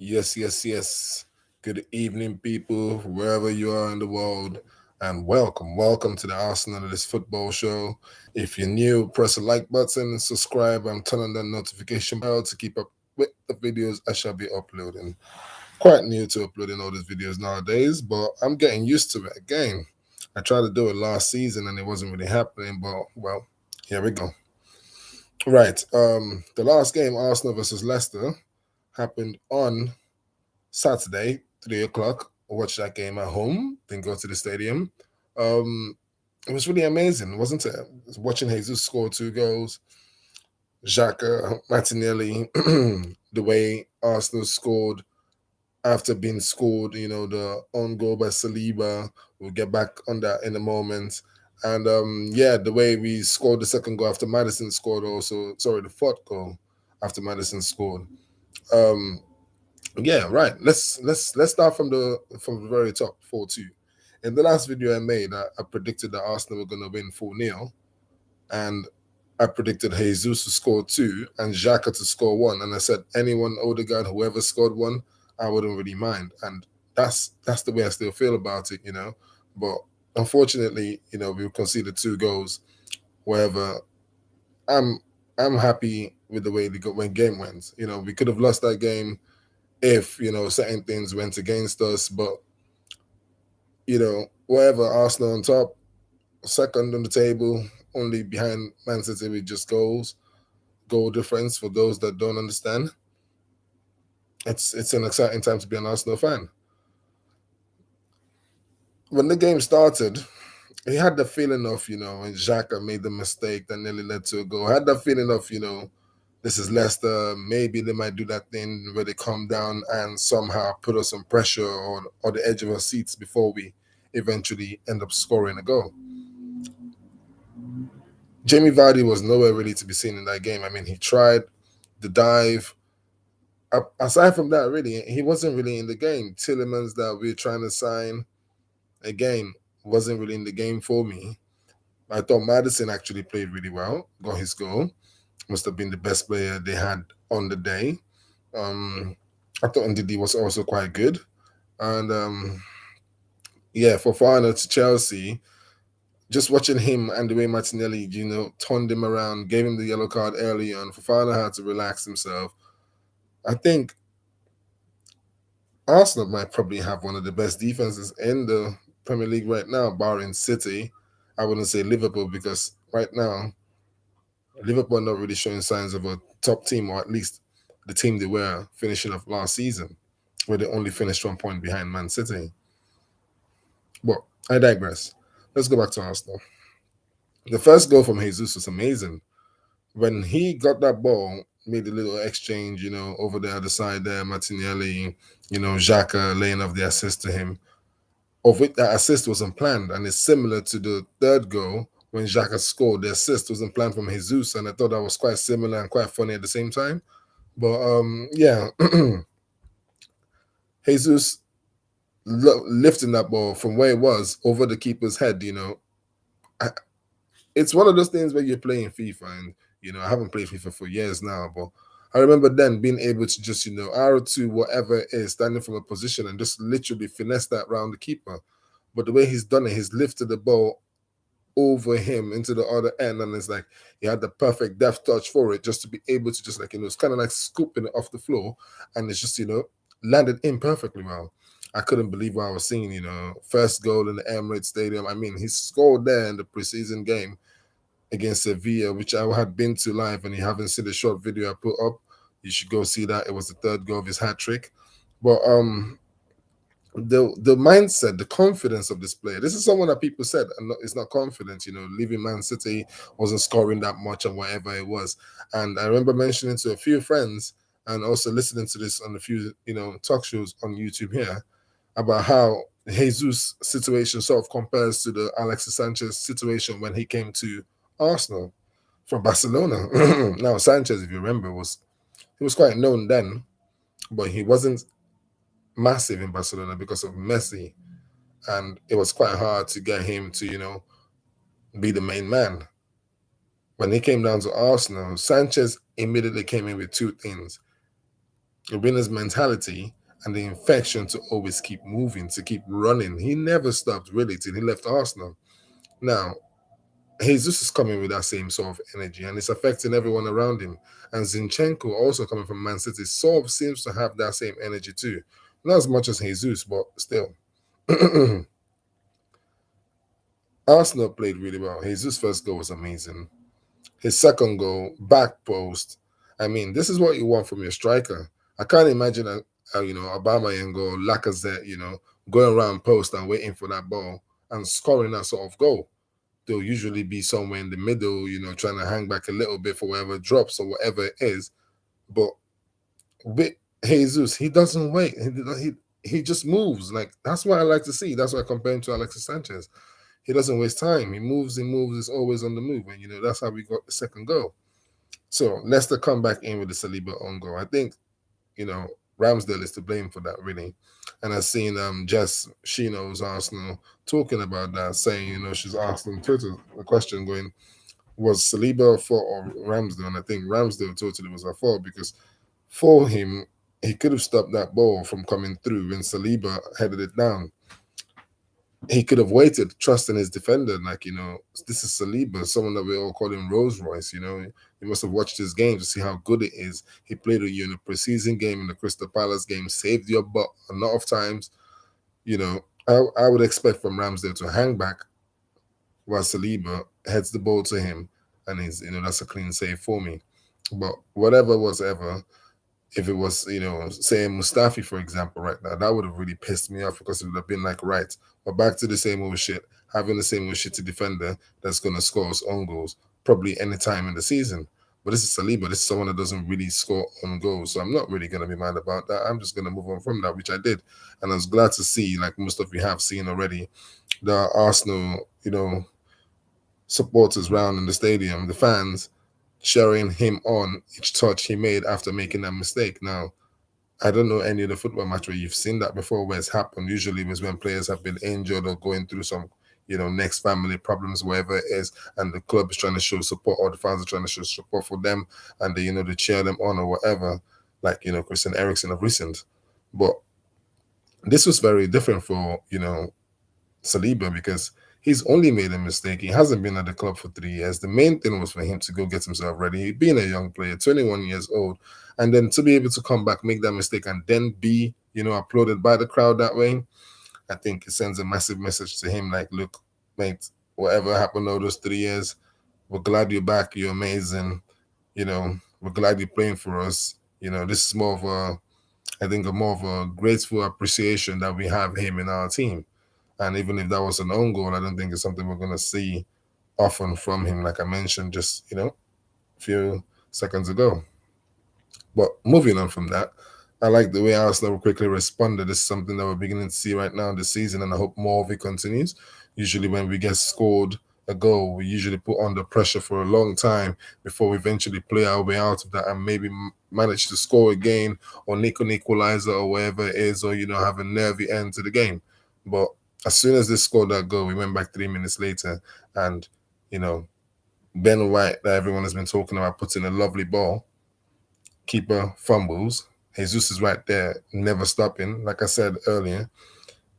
Yes, yes, yes. Good evening, people, wherever you are in the world, and welcome to the Arsenal of this football show. If you're new, press the like button, subscribe, and turn on the notification bell to keep up with the videos I shall be uploading. Quite new to uploading all these videos nowadays, but I'm getting used to it again. I tried to do it last season and it wasn't really happening, but well, here we go. Right. The last game, Arsenal versus Leicester, happened on Saturday, 3 o'clock. I watched that game at home, then go to the stadium. Um, it was really amazing, wasn't it? Watching Jesus score two goals, Xhaka, Martinelli, the way Arsenal scored after being scored, the own goal by Saliba. We'll get back on that in a moment. And yeah, the way we scored the second goal after Madison scored also, sorry, the fourth goal after Madison scored. Um, Yeah, right. Let's start from the very top 4-2. In the last video I made, I predicted that Arsenal were gonna win 4-0, and I predicted Jesus to score two and Xhaka to score one. And I said anyone, Odegaard, whoever scored one, I wouldn't really mind. And that's the way I still feel about it. But unfortunately, we conceded two goals. Wherever I'm I'm happy with the way when game went. We could have lost that game if certain things went against us. But whatever, Arsenal on top, second on the table, only behind Man City with just goal difference. For those that don't understand, it's an exciting time to be an Arsenal fan. When the game started, he had the feeling of when Xhaka made the mistake that nearly led to a goal. I had that feeling of this is Leicester. Maybe they might do that thing where they come down and somehow put us on pressure or the edge of our seats before we eventually end up scoring a goal. Jamie Vardy was nowhere really to be seen in that game. I mean, he tried the dive. Aside from that, really, he wasn't really in the game. Tillemans that we're trying to sign, again, wasn't really in the game for me. I thought Madison actually played really well, got his goal. Must have been the best player they had on the day. Um, I thought Ndidi was also quite good. And yeah, for Fofana to Chelsea, just watching him and the way Martinelli, turned him around, gave him the yellow card early on. Fofana had to relax himself. I think Arsenal might probably have one of the best defenses in the Premier League right now, barring City. I wouldn't say Liverpool because right now Liverpool are not really showing signs of a top team, or at least the team they were finishing off last season, where they only finished 1 point behind Man City. But I digress. Let's go back to Arsenal. The first goal from Jesus was amazing. When he got that ball, made a little exchange, over the other side there, Martinelli, Xhaka laying off the assist to him, of which that assist wasn't planned. And it's similar to the third goal when Xhaka scored. The assist wasn't planned from Jesus, and I thought that was quite similar and quite funny at the same time. But yeah, Jesus lifting that ball from where it was over the keeper's head, I, it's one of those things where you're playing FIFA, and I haven't played FIFA for years now, but I remember then being able to just R2 whatever it is, standing from a position and just literally finesse that round the keeper. But the way he's done it, he's lifted the ball over him into the other end, and it's like he had the perfect deft touch for it, just to be able to just like it's kind of like scooping it off the floor, and it's just landed in perfectly well. I couldn't believe what I was seeing. First goal in the Emirates Stadium. I mean, he scored there in the preseason game against Sevilla, which I had been to live, and you haven't seen the short video I put up, you should go see that. It was the third goal of his hat trick. But the mindset, the confidence of this player. This is someone that people said is not confident. Leaving Man City, wasn't scoring that much and whatever it was. And I remember mentioning to a few friends and also listening to this on a few talk shows on YouTube here about how Jesus' situation sort of compares to the Alexis Sanchez situation when he came to Arsenal from Barcelona. Now Sanchez, if you remember, he was quite known then, but he wasn't massive in Barcelona because of Messi, and it was quite hard to get him to be the main man. When he came down to Arsenal, Sanchez immediately came in with two things. a winner's mentality, and the infection to always keep moving, to keep running. He never stopped really till he left Arsenal. Now, Jesus is coming with that same sort of energy and it's affecting everyone around him. And Zinchenko, also coming from Man City, sort of seems to have that same energy too. Not as much as Jesus, but still. Arsenal played really well. Jesus' first goal was amazing. His second goal, back post. I mean, this is what you want from your striker. I can't imagine Obama and go Lacazette, going around post and waiting for that ball and scoring that sort of goal. They'll usually be somewhere in the middle, trying to hang back a little bit for whatever drops or whatever it is. But with Jesus, he doesn't wait. He just moves. Like that's what I like to see. That's why I compare him to Alexis Sanchez. He doesn't waste time. He moves, he's always on the move. And that's how we got the second goal. So Leicester come back in with the Saliba own goal. I think, you know, Ramsdale is to blame for that really. And I've seen Jess, she knows Arsenal, talking about that, saying, she's asked on Twitter the question going, was Saliba a fault or Ramsdale? And I think Ramsdale totally was a fault because for him, he could have stopped that ball from coming through when Saliba headed it down. He could have waited, trusting his defender. Like, this is Saliba, someone that we all call him Rolls Royce. He must have watched his game to see how good it is. He played with you in a preseason game, in the Crystal Palace game, saved your butt a lot of times. I would expect from Ramsdale to hang back while Saliba heads the ball to him, and that's a clean save for me. But whatever was ever, if it was, say Mustafi, for example, right now, that would have really pissed me off because it would have been like, right, we're back to the same old shit, having the same old shitty defender that's going to score us own goals probably any time in the season. But this is Saliba. This is someone that doesn't really score on goals. So I'm not really going to be mad about that. I'm just going to move on from that, which I did. And I was glad to see, like most of you have seen already, the Arsenal, supporters round in the stadium, the fans, cheering him on each touch he made after making that mistake. Now, I don't know any of the football match where you've seen that before where it's happened. Usually it was when players have been injured or going through some, next family problems, wherever it is, and the club is trying to show support or the fans are trying to show support for them and they cheer them on or whatever, like, Christian Eriksen of recent. But this was very different for, Saliba because he's only made a mistake. He hasn't been at the club for 3 years. The main thing was for him to go get himself ready. Being a young player, 21 years old, and then to be able to come back, make that mistake, and then be, applauded by the crowd that way, I think it sends a massive message to him like, look, mate, whatever happened all those 3 years, we're glad you're back. You're amazing. We're glad you're playing for us. This is more of I think, a more of a grateful appreciation that we have him in our team. And even if that was an own goal, I don't think it's something we're going to see often from him, like I mentioned just, a few seconds ago. But moving on from that, I like the way Arsenal quickly responded. This is something that we're beginning to see right now this season, and I hope more of it continues. Usually, when we get scored a goal, we usually put under pressure for a long time before we eventually play our way out of that and maybe manage to score again or nick an equalizer or whatever it is, or have a nervy end to the game. But as soon as they scored that goal, we went back 3 minutes later, and you know Ben White, that everyone has been talking about, puts in a lovely ball. Keeper fumbles. Jesus is right there, never stopping, like I said earlier.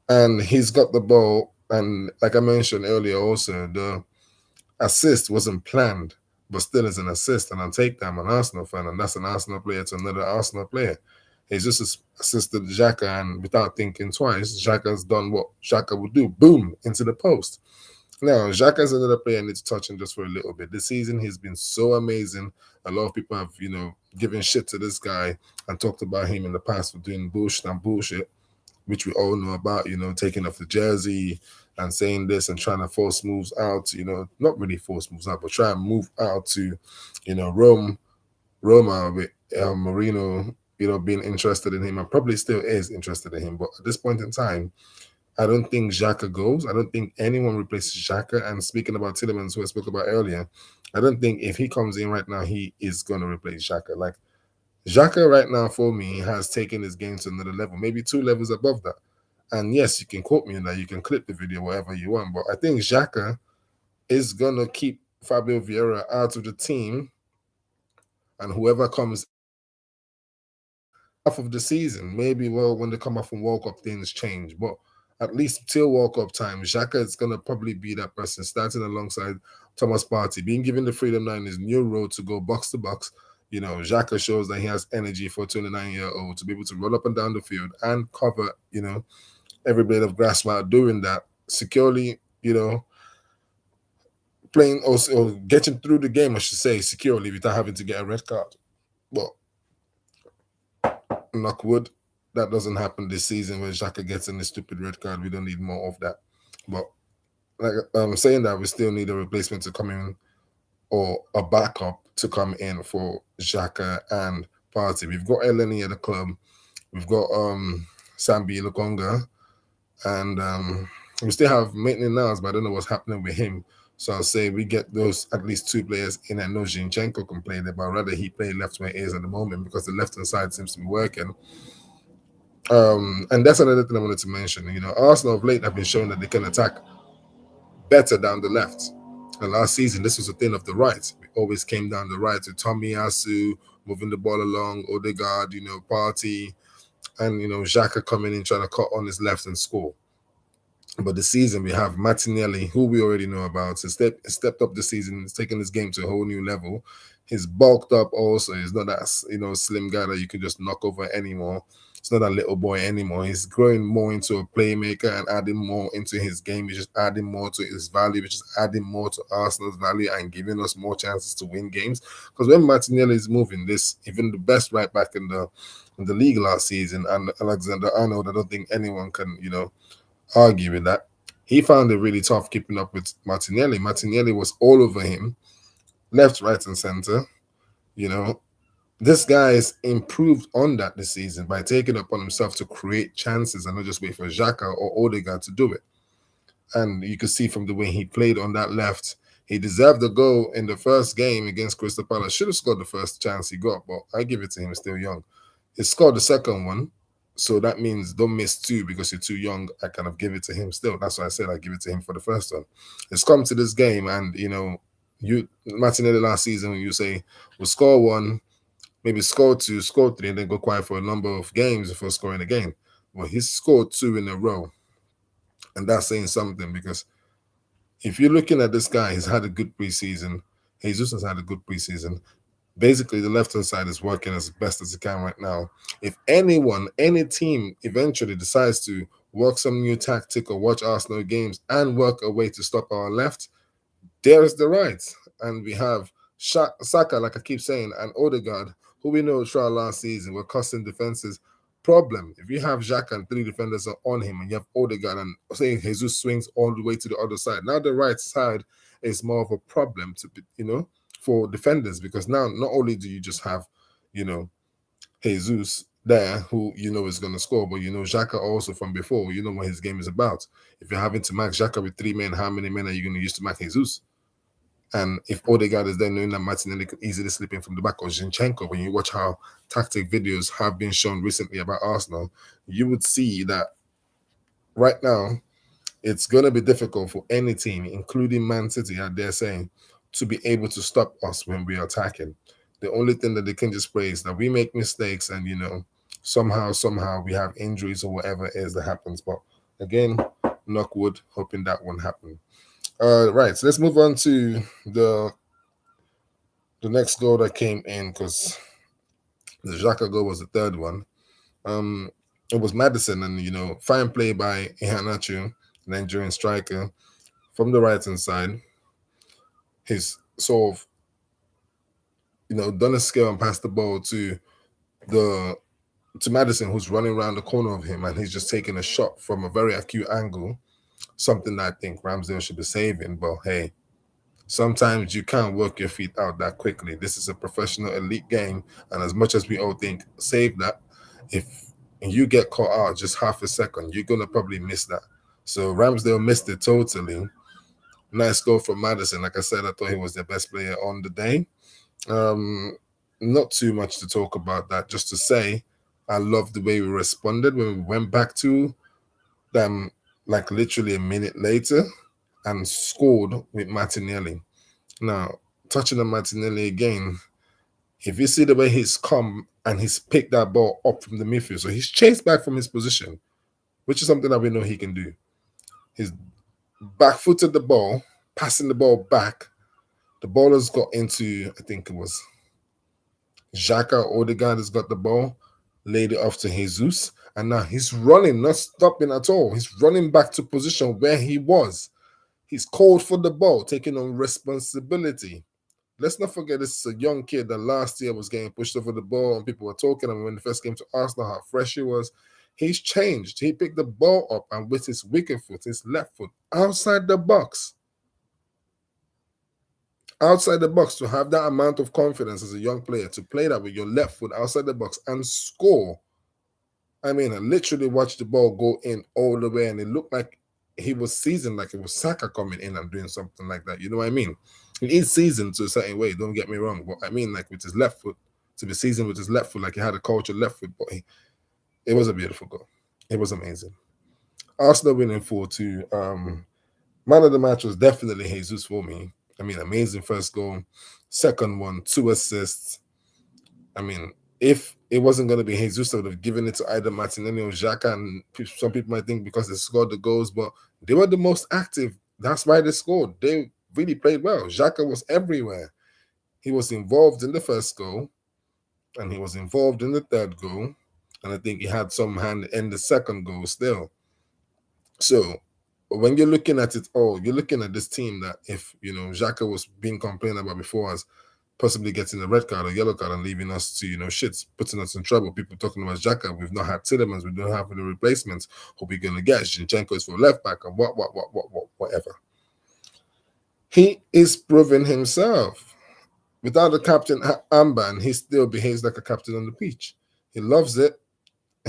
And he's got the ball. And like I mentioned earlier, also, the assist wasn't planned, but still is an assist. And I'll take that. I'm an Arsenal fan, and that's an Arsenal player to another Arsenal player. Jesus assisted Xhaka, and without thinking twice, Xhaka's done what Xhaka would do. Boom, into the post. Now, Xhaka's another player I need to touch on just for a little bit. This season, he's been so amazing. A lot of people have, given shit to this guy and talked about him in the past for doing bullshit and bullshit, which we all know about, taking off the jersey and saying this and trying to force moves out, not really force moves out, but try and move out to, Roma with Marino, being interested in him and probably still is interested in him. But at this point in time, I don't think Xhaka goes. I don't think anyone replaces Xhaka. And speaking about Tillemans, who I spoke about earlier, I don't think if he comes in right now, he is going to replace Xhaka. Like, Xhaka right now, for me, has taken his game to another level, maybe 2 levels above that. And yes, you can quote me on that. You can clip the video, whatever you want. But I think Xhaka is going to keep Fabio Vieira out of the team. And whoever comes half of the season. Maybe, well, when they come off from World Cup, things change. But at least till World Cup time, Xhaka is going to probably be that person starting alongside Thomas Partey, being given the freedom now in his new role to go box to box. Xhaka shows that he has energy for a 29-year-old to be able to run up and down the field and cover, every blade of grass while doing that securely, playing or getting through the game, I should say, securely without having to get a red card. But knock wood, that doesn't happen this season where Xhaka gets in the stupid red card. We don't need more of that. But like I'm saying that we still need a replacement to come in or a backup to come in for Xhaka and Partey. We've got Eleni at the club. We've got Sambi Lukonga, and we still have Maitland Niles, but I don't know what's happening with him. So I'll say we get those at least two players in, and no Zinchenko can play there, but rather he play left where he is at the moment because the left hand side seems to be working. And that's another thing I wanted to mention. Arsenal of late have been showing that they can attack better down the left. And last season, this was a thing of the right. We always came down the right to Tomiyasu, moving the ball along, Odegaard, Party, and Xhaka coming in trying to cut on his left and score. But the season we have Martinelli, who we already know about. So stepped up the season. He's taken this game to a whole new level. He's bulked up also. He's not that slim guy that you can just knock over anymore. It's not that little boy anymore. He's growing more into a playmaker and adding more into his game. He's just adding more to his value, which is adding more to Arsenal's value and giving us more chances to win games. Because when Martinelli is moving, this even the best right back in the league last season, and Alexander Arnold, I don't think anyone can argue with that. He found it really tough keeping up with Martinelli. Martinelli was all over him, left, right, and center. You know, this guy is improved on that this season by taking it upon himself to create chances and not just wait for Xhaka or Odegaard to do it. And you could see from the way he played on that left, he deserved a goal in the first game against Crystal Palace. Should have scored the first chance he got, but I give it to him. Still young. He scored the second one, so that means don't miss two because you're too young. I kind of give it to him still. That's why I said I give it to him for the first one. It's come to this game, and you Martinelli last season, when you say we'll score one, maybe score two, score three, and then go quiet for a number of games before scoring again. Well, he's scored two in a row, and that's saying something because if you're looking at this guy, he's had a good preseason. Jesus has had a good preseason. Basically, the left hand side is working as best as it can right now. If anyone, any team eventually decides to work some new tactic or watch Arsenal games and work a way to stop our left, there's the right. And we have Saka, like I keep saying, and Odegaard, who we know throughout last season were costing defenses problem. If you have Xhaka and three defenders are on him and you have Odegaard and saying Jesus swings all the way to the other side, now the right side is more of a problem to, for defenders because now not only do you just have, you know, Jesus there who is going to score, but Xhaka also from before, what his game is about. If you're having to mark Xhaka with three men, how many men are you going to use to mark Jesus? And if Odegaard is there knowing that Martinelli could easily slip in from the back or Zinchenko, when you watch how tactic videos have been shown recently about Arsenal, you would see that right now it's going to be difficult for any team, including Man City, I dare say, to be able to stop us when we are attacking. The only thing that they can just pray is that we make mistakes and, somehow we have injuries or whatever it is that happens. But again, knock wood, hoping that won't happen. Right, so let's move on to the next goal that came in because the Xhaka goal was the third one. Um, it was Madison, and fine play by Ihanacho, Nigerian striker, from the right hand side. He's sort of done a skill and passed the ball the to Madison, who's running around the corner of him, and he's just taking a shot from a very acute angle. Something that I think Ramsdale should be saving, but hey, sometimes you can't work your feet out that quickly. This is a professional elite game, and as much as we all think save that, if you get caught out just half a second, you're gonna probably miss that. So Ramsdale missed it totally. Nice goal from Madison. Like I said, I thought he was the best player on the day. Um, Not too much to talk about that. Just to say, I love the way we responded when we went back to them, like literally a minute later, and scored with Martinelli. Now, touching on Martinelli again, If you see the way he's come and he's picked that ball up from the midfield, so he's chased back from his position, which is something that we know he can do. He's back footed the ball, passing the ball back. The ball has got into, I think it was Xhaka or the guy that's got the ball, laid it off to Jesus, and now he's running, not stopping at all. He's running back to position where he was. He's called for the ball, taking on responsibility. Let's not forget this is a young kid that last year was getting pushed over the ball and people were talking and when he first came to Arsenal how fresh he was. He's changed. He picked the ball up and with his wicked foot, his left foot, outside the box. Outside the box, to have that amount of confidence as a young player, to play that with your left foot outside the box and score. I mean, I literally watched the ball go in all the way and it looked like he was seasoned, like it was Saka coming in and doing something like that. You know what I mean? He is seasoned to a certain way, don't get me wrong. But I mean, like with his left foot, to be seasoned with his left foot, like he had a cultured left foot, but it was a beautiful goal. It was amazing. Arsenal winning 4-2. Man of the match was definitely Jesus for me. I mean, amazing first goal. Second one, 2 assists. I mean, if it wasn't going to be Jesus, I would have given it to either Martinelli or Xhaka. And some people might think because they scored the goals, but they were the most active. That's why they scored. They really played well. Xhaka was everywhere. He was involved in the first goal, and he was involved in the third goal. And I think he had some hand in the second goal still. So when you're looking at it all, you're looking at this team that if, Xhaka was being complained about before as possibly getting a red card or yellow card and leaving us to, shits, putting us in trouble. People talking about Xhaka. We've not had Tillemans. We don't have the replacements. Who we going to get? Zinchenko is for left back and whatever. He is proving himself. Without the captain armband, he still behaves like a captain on the pitch. He loves it.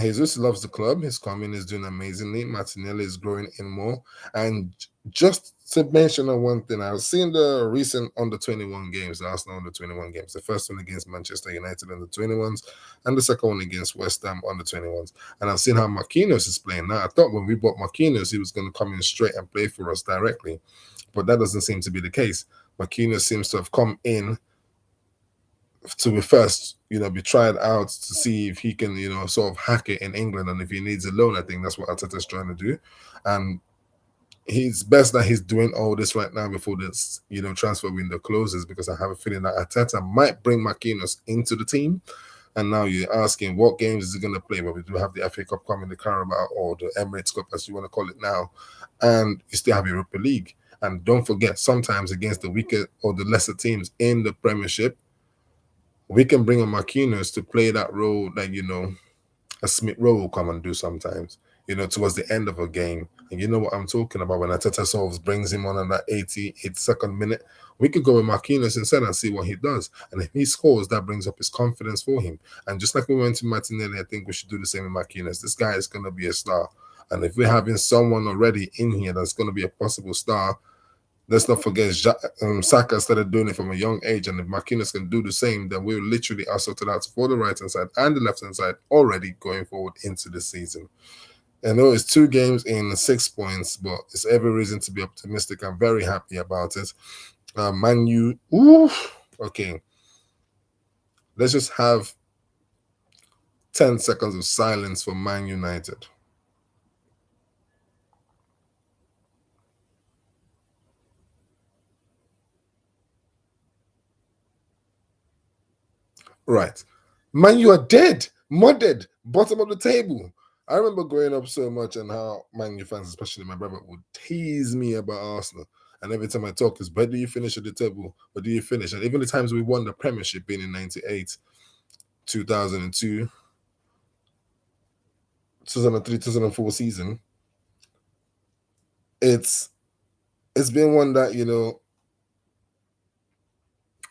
Jesus loves the club. His coming is doing amazingly. Martinelli is growing in more. And just to mention one thing, I've seen the recent under 21 games, the Arsenal under 21 games. The first one against Manchester United under 21s, and the second one against West Ham under 21s. And I've seen how Marquinhos is playing. Now, I thought when we bought Marquinhos, he was going to come in straight and play for us directly. But that doesn't seem to be the case. Marquinhos seems to have come in to be first, be tried out to see if he can, sort of hack it in England. And if he needs a loan, I think that's what Arteta's trying to do. And he's best that he's doing all this right now before this, transfer window closes, because I have a feeling that Arteta might bring Marquinhos into the team. And now you're asking what games is he going to play? Well, we do have the FA Cup coming, the Carabao or the Emirates Cup, as you want to call it now. And you still have Europa League. And don't forget, sometimes against the weaker or the lesser teams in the Premiership, we can bring a Marquinhos to play that role that, a Smith Rowe will come and do sometimes, towards the end of a game. And you know what I'm talking about when Arteta Solves brings him on that 82nd minute. We could go with Marquinhos instead and see what he does. And if he scores, that brings up his confidence for him. And just like we went to Martinelli, I think we should do the same with Marquinhos. This guy is going to be a star. And if we're having someone already in here that's going to be a possible star, let's not forget Saka started doing it from a young age, and if Marquinhos can do the same, then we're literally are sorted out for the right-hand side and the left-hand side already going forward into the season. I know it's 2 games in 6 points, but it's every reason to be optimistic. I'm very happy about it. Man U, okay. Let's just have 10 seconds of silence for Man United. Right. Man, you are dead, murdered, bottom of the table. I remember growing up so much and how Man U fans, especially my brother, would tease me about Arsenal. And every time I talk is, where do you finish at the table? Where do you finish? And even the times we won the Premiership, being in 98, 2002, 2003, 2004 season, it's been one that,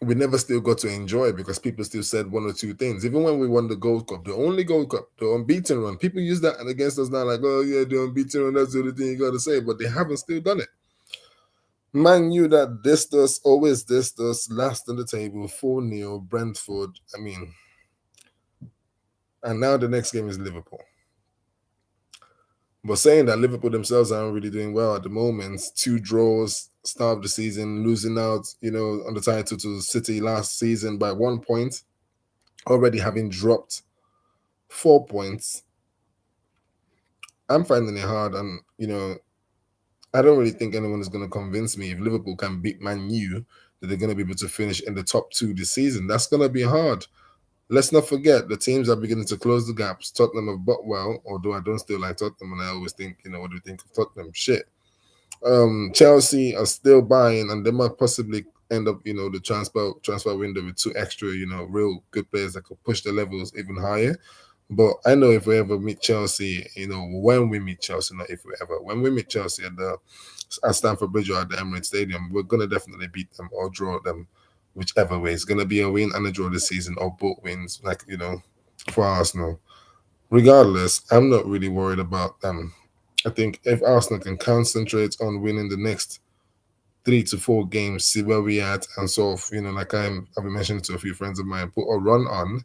we never still got to enjoy because people still said 1 or 2 things. Even when we won the Gold Cup, the only Gold Cup, the unbeaten run, people use that against us now, like, oh yeah, the unbeaten run, that's the only thing you got to say, but they haven't still done it. Man U that dissed us, always dissed us, last on the table, 4-0, Brentford. I mean, and now the next game is Liverpool. But saying that Liverpool themselves aren't really doing well at the moment, 2 draws, start of the season, losing out, on the title to City last season by 1 point. already having dropped 4 points. I'm finding it hard, and I don't really think anyone is going to convince me if Liverpool can beat Man U that they're going to be able to finish in the top two this season. That's going to be hard. Let's not forget the teams are beginning to close the gaps. Tottenham have but well, although I don't still like Tottenham, and I always think, what do you think of Tottenham? Shit. Chelsea are still buying, and they might possibly end up, the transfer window with two extra, real good players that could push the levels even higher. But I know if we ever meet Chelsea, when we meet Chelsea, not if we ever, when we meet Chelsea at Stamford Bridge or at the Emirates Stadium, we're gonna definitely beat them or draw them, whichever way. It's gonna be a win and a draw this season, or both wins, like for Arsenal. Regardless, I'm not really worried about them. I think if Arsenal can concentrate on winning the next 3 to 4 games, see where we at, and sort of, like I've been mentioning to a few friends of mine, put a run on.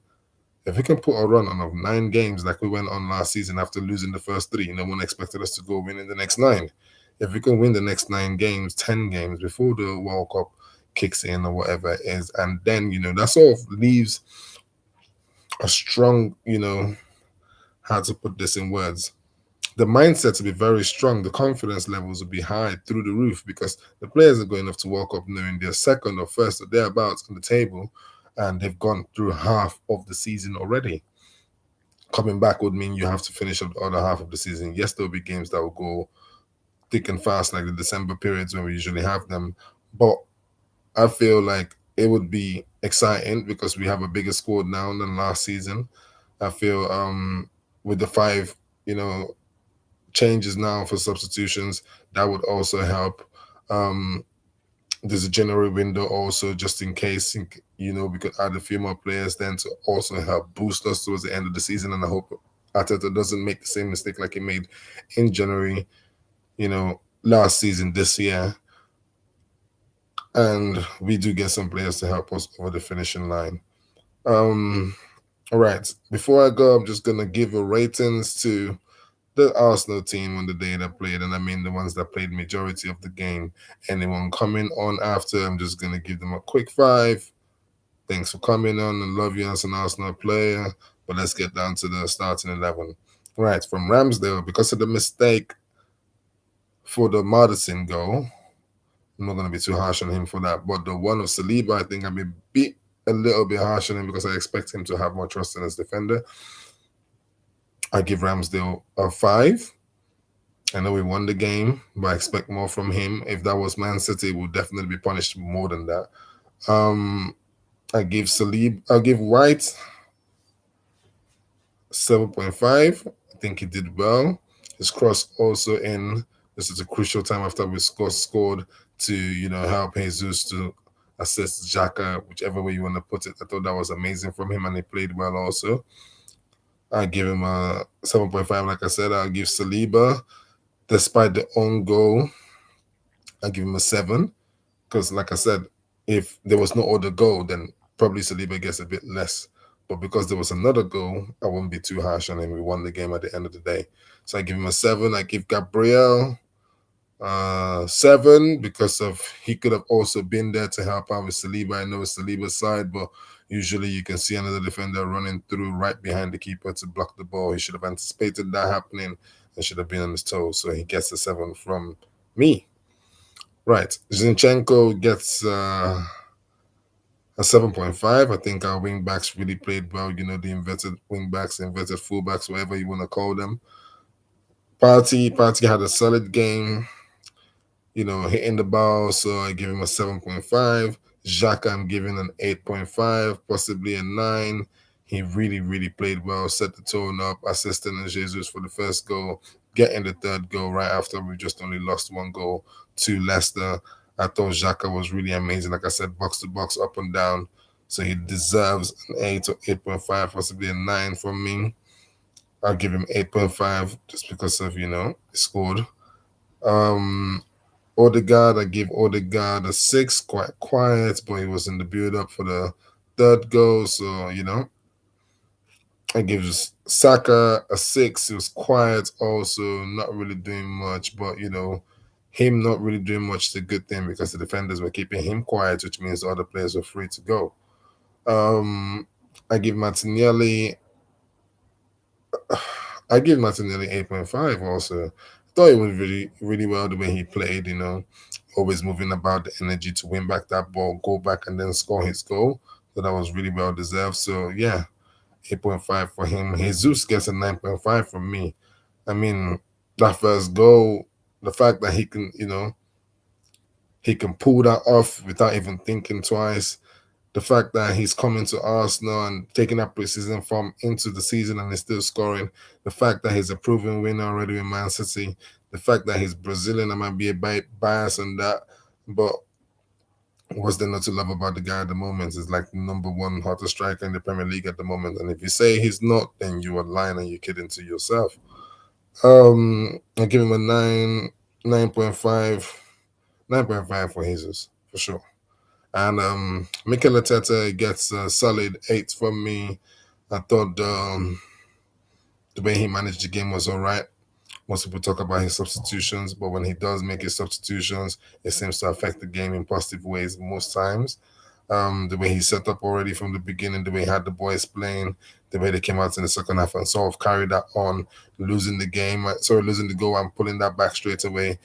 If we can put a run on of 9 games like we went on last season after losing the first three, no one expected us to go win in the next nine. If we can win the next 9 games, 10 games before the World Cup kicks in or whatever it is, and then that sort of leaves a strong, how to put this in words, the mindset to be very strong, the confidence levels will be high through the roof because the players are going off to World Cup knowing they're second or first or thereabouts on the table, and they've gone through half of the season already. Coming back would mean you have to finish up the other half of the season. Yes, there'll be games that will go thick and fast, like the December periods when we usually have them. But I feel like it would be exciting because we have a bigger squad now than last season. I feel with the five, you know, changes now for substitutions, that would also help. Um, there's a January window also, just in case, we could add a few more players then to also help boost us towards the end of the season. And I hope Arteta doesn't make the same mistake like he made in January, last season, this year. And we do get some players to help us over the finishing line. Um, all right. Before I go, I'm just gonna give a ratings to the Arsenal team on the day that played, and I mean the ones that played majority of the game. Anyone coming on after, I'm just gonna give them a quick 5. Thanks for coming on and love you as an Arsenal player. But let's get down to the starting 11. Right, from Ramsdale, because of the mistake for the Madison goal, I'm not going to be too harsh on him for that. But the one of Saliba, I think I'm a little bit harsh on him because I expect him to have more trust in his defender. I give Ramsdale a 5. I know we won the game, but I expect more from him. If that was Man City, we'll definitely be punished more than that. Um, I'll give White 7.5. I think he did well. His cross also in. This is a crucial time after we scored to help Jesus to assist Xhaka, whichever way you want to put it. I thought that was amazing from him, and he played well also. I give him a 7.5. Like I said, I'll give Saliba, despite the own goal, I'll give him a 7. Because, like I said, if there was no other goal, then probably Saliba gets a bit less. But because there was another goal, I wouldn't be too harsh on him. We won the game at the end of the day. So I give him a 7. I give Gabriel 7 because of he could have also been there to help out with Saliba. I know it's Saliba's side, but usually you can see another defender running through right behind the keeper to block the ball. He should have anticipated that happening and should have been on his toes. So he gets a 7 from me. Right. Zinchenko gets a 7.5. I think our wing backs really played well. The inverted wing backs, inverted fullbacks, whatever you want to call them. Party had a solid game, hitting the ball. So I give him a 7.5. Xhaka, I'm giving an 8.5, possibly a 9. He really, really played well, set the tone up, assisting Jesus for the first goal, getting the third goal right after we just only lost 1 goal to Leicester. I thought Xhaka was really amazing. Like I said, box to box, up and down. So he deserves an 8 or 8.5, possibly a 9 from me. I'll give him 8.5 just because of, he scored. Um, Odegaard, I give Odegaard a 6, quite quiet, but he was in the build up for the third goal. So, I give Saka a 6. He was quiet also, not really doing much, but, him not really doing much is a good thing because the defenders were keeping him quiet, which means the other players were free to go. Um, I give Martinelli I give Martinelli 8.5 also. Thought it was really well the way he played, always moving about the energy to win back that ball, go back and then score his goal. So that was really well deserved. So yeah, 8.5 for him. Jesus gets a 9.5 from me. I mean, that first goal, the fact that he can pull that off without even thinking twice. The fact that he's coming to Arsenal and taking that preseason form into the season and is still scoring. The fact that he's a proven winner already with Man City. The fact that he's Brazilian, I might be a bias on that, but what's there not to love about the guy at the moment? He's like the number one hottest striker in the Premier League at the moment. And if you say he's not, then you are lying and you're kidding to yourself. I give him a 9.5, 9.5 for Jesus, for sure. And Mikel Arteta gets a solid 8 from me. I thought the way he managed the game was all right. Most people talk about his substitutions, but when he does make his substitutions, it seems to affect the game in positive ways most times. The way he set up already from the beginning, the way he had the boys playing, the way they came out in the second half and sort of carried that on, losing the game, losing the goal and pulling that back straight away.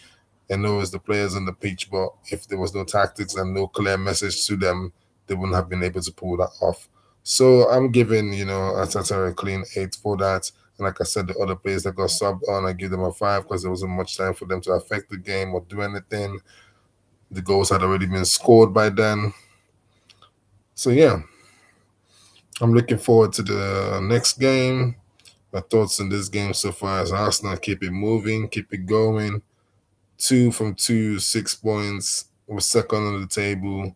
I know it's the players on the pitch, but if there was no tactics and no clear message to them, they wouldn't have been able to pull that off. So I'm giving, Atata a clean 8 for that. And like I said, the other players that got subbed on, I give them a 5 because there wasn't much time for them to affect the game or do anything. The goals had already been scored by then. So yeah, I'm looking forward to the next game. My thoughts on this game so far is Arsenal keep it moving, keep it going. 2 from 2, 6 points. We're second on the table.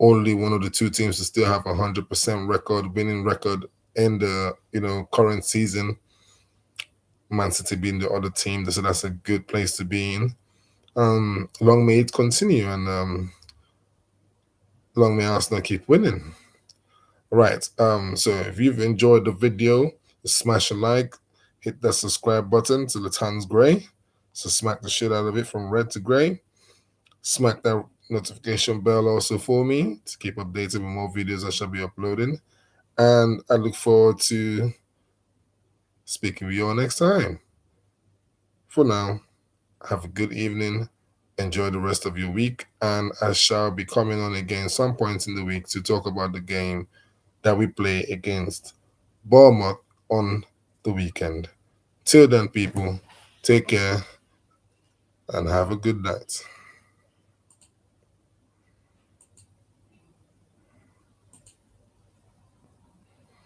Only one of the two teams to still have 100% winning record in the current season. Man City being the other team, so that's a good place to be in. Long may it continue, and long may Arsenal keep winning. Right. So if you've enjoyed the video, smash a like, hit that subscribe button till it turns grey. So smack the shit out of it from red to grey. Smack that notification bell also for me to keep updated with more videos I shall be uploading. And I look forward to speaking with you all next time. For now, have a good evening. Enjoy the rest of your week. And I shall be coming on again some points in the week to talk about the game that we play against Bournemouth on the weekend. Till then, people, take care and have a good night.